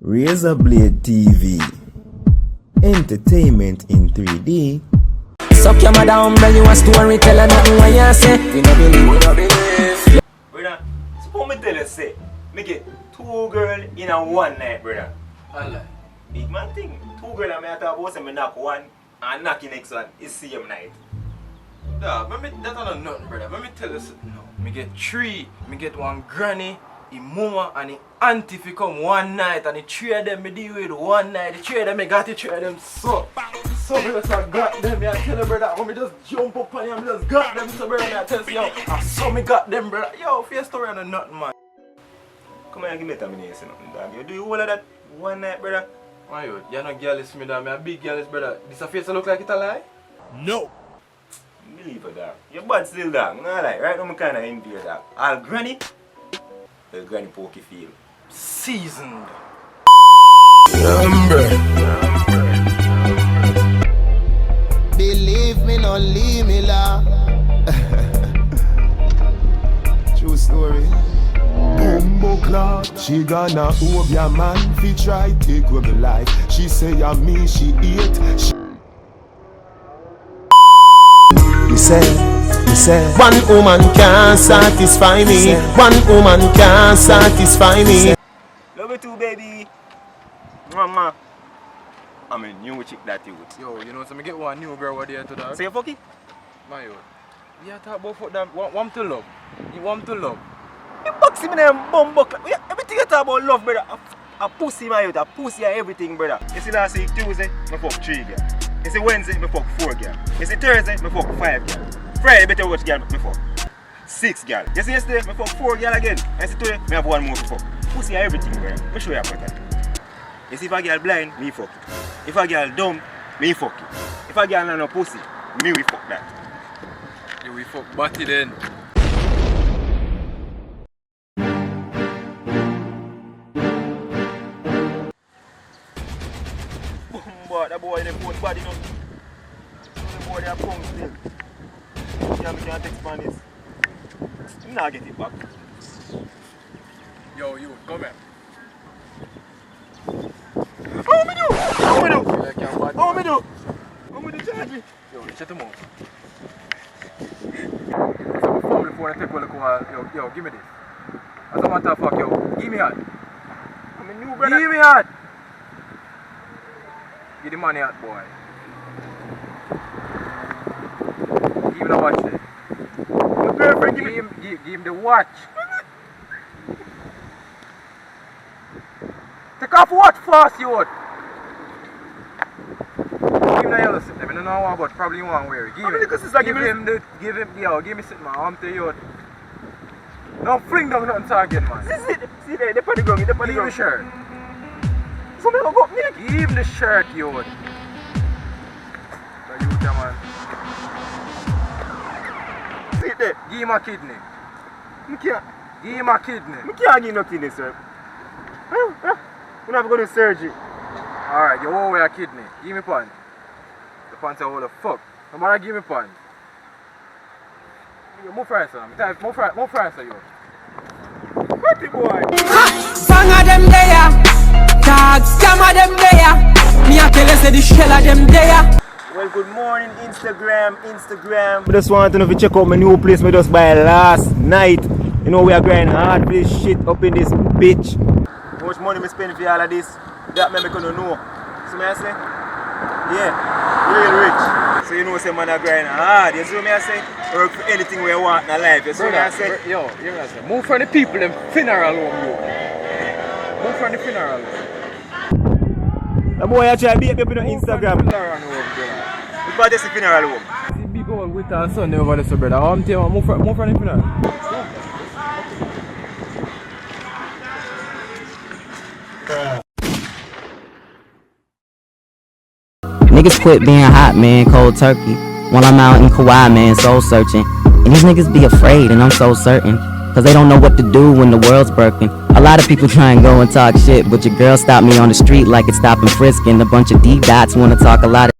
Razablade TV. Entertainment in 3D. Suck your mother umbrella, you a storyteller, nothing what you say. We no believe. Brother, suppose me tell you say, me get 2 girls in a one night, brother. Allah. Big man thing. 2 girls and me talk about say me knock one and knock the next one is same night. Dawg, that ain't nothing, brother. Let me tell you something now. Me get 3. Me get one granny, the mama, and the auntie fi come one night, and the 3 of them me deal with one night. The 3 of them me got the 3 of them so. So me just got them. Me I tell you, brother. When me just jump up on you, me just got them. So brother, me I tell you, yo, and so me got them, brother. Yo, for your story ain't nothing, man. Come here and give me time to say nothing, dog. You do all of that one night, brother. My youth, you're not girlish, me, dog. Me a big girlish, brother. This a face look like it a lie? No. Believe it, dog. Your bad still, dog. No lie. Right now, I'm kind of envy you, dog. All granny, the granny pokey feel. Seasoned. Believe me, no leave me la. True story. Bumbo clock, she gonna hold your man fi try take over life. She say ya me, she eat. You say, one woman can't satisfy me. One woman can't satisfy me. Love you too, baby. Mama. I'm a new chick that you would. Yo, you know, so me get one new girl over there to dog. Say you fuck it? My youth. You talk about fuck them. Want to love. You want to love. You boxing me them bumbuck. Everything you talk about love, brother. A pussy, my youth. A pussy and everything, brother. You see last week, Tuesday, me fuck 3 girl. You see Wednesday, me fuck 4 girl. You see Thursday, me fuck 5 girl. Friday, better watch girl, me fuck 6 girl. You see yesterday, me fuck 4 girl again. And see today, me have 1 more to fuck. Pussy and everything, brother. Me show you about that. You see if a girl blind, me fuck it. If a girl dumb, me fuck it. If a girl no pussy, me we fuck that. You we fuck body then. But that boy in the post body, you know. The boy they are punk still. Yeah, me can't take this. I'm not get it back. Yo, you, come here. How me do? How me do? Like your body. How me do? How me do charge me? Yo, shut him out. So before me phone, I take a look while. Yo, give me this. I don't want to fuck yo. Give me that. I'm a new brother. Give me that. Give the money out, boy. Give him the watch then. Your girlfriend give me. Give him the watch. Take off what fast you would. Give him the yellow sit. I don't know what about. Probably you want wear it. Give me sit man. I'm telling you. Don't fling down nothing to again, man. See there, they put the ground, they put the Give him the ground. shirt. So me go up naked. Give him the shirt, you would. So you man. See there. Give him a kidney. Me can't. Give him a kidney. Me can't give nothing this, sir. We have to go to surgery. Alright, you won't wear a kidney. Give me pan. The pants are all the fuck. No matter give me pan. Move fries, sir. Move fries, sir, you. Pretty boy. Bang of them there. Dog, scam of them there. Me a tell you say the shell of them there. Well, good morning, Instagram. I just want to know if you check out my new place I just buy last night. You know we are grinding hard for this shit up in this bitch. How much money I spend for all of this? That man I gonna know. So me I say, yeah, real rich. So you know say man I grind hard. You see what me I say? Work for anything we want in life. You see what me I say? Yo, you know what I say? Move from the people them funeral home, you. Move from the funeral home. The boy I try to beat me up on Instagram. Funeral home, brother. It's about this funeral home. See big old with our son over there, so brother. I'm telling you, move from the funeral. Niggas quit being hot, man, cold turkey. While I'm out in Kauai, man, soul searching. And these niggas be afraid, and I'm so certain. Cause they don't know what to do when the world's broken. A lot of people try and go and talk shit, but your girl stopped me on the street like it's stopping frisk. And a bunch of D-dots wanna talk a lot of